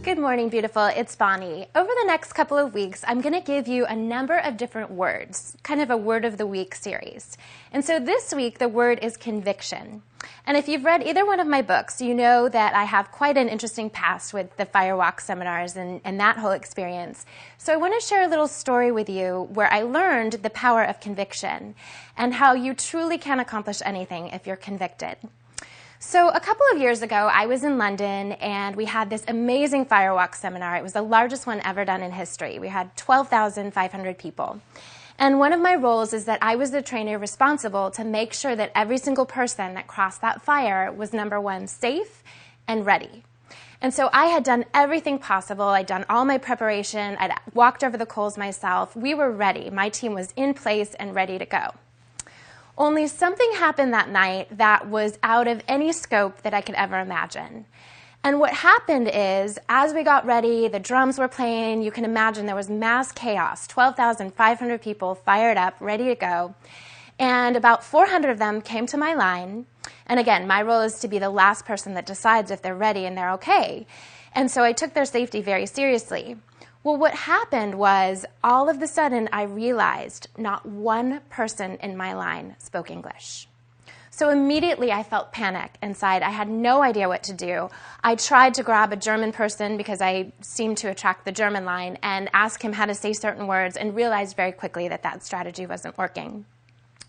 Good morning, beautiful. It's Bonnie. Over the next couple of weeks, I'm going to give you a number of different words, kind of a word of the week series. And so this week, the word is conviction. And if you've read either one of my books, you know that I have quite an interesting past with the Firewalk seminars and that whole experience. So I want to share a little story with you where I learned the power of conviction and how you truly can accomplish anything if you're convicted. So a couple of years ago, I was in London and we had this amazing Firewalk seminar. It was the largest one ever done in history. We had 12,500 people. And one of my roles is that I was the trainer responsible to make sure that every single person that crossed that fire was, number one, safe and ready. And so I had done everything possible. I'd done all my preparation. I'd walked over the coals myself. We were ready. My team was in place and ready to go. Only something happened that night that was out of any scope that I could ever imagine. And what happened is, as we got ready, the drums were playing, you can imagine there was mass chaos, 12,500 people fired up, ready to go. And about 400 of them came to my line. And again, my role is to be the last person that decides if they're ready and they're okay. And so I took their safety very seriously. Well, what happened was, all of a sudden, I realized not one person in my line spoke English. So immediately I felt panic inside. I had no idea what to do. I tried to grab a German person because I seemed to attract the German line and ask him how to say certain words and realized very quickly that that strategy wasn't working.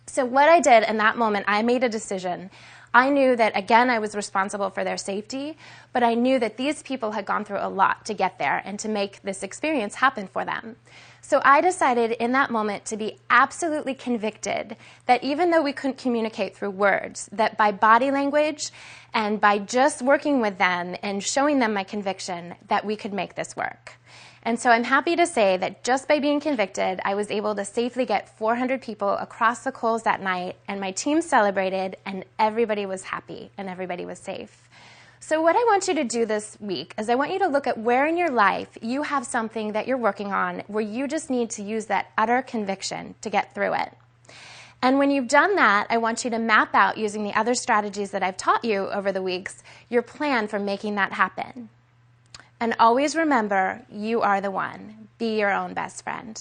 So what I did in that moment, I made a decision. I knew that, again, I was responsible for their safety, but I knew that these people had gone through a lot to get there and to make this experience happen for them. So I decided in that moment to be absolutely convicted that even though we couldn't communicate through words, that by body language and by just working with them and showing them my conviction, that we could make this work. And so I'm happy to say that just by being convicted, I was able to safely get 400 people across the coals that night, and my team celebrated, and everybody was happy, and everybody was safe. So what I want you to do this week is I want you to look at where in your life you have something that you're working on where you just need to use that utter conviction to get through it. And when you've done that, I want you to map out, using the other strategies that I've taught you over the weeks, your plan for making that happen. And always remember, you are the one. Be your own best friend.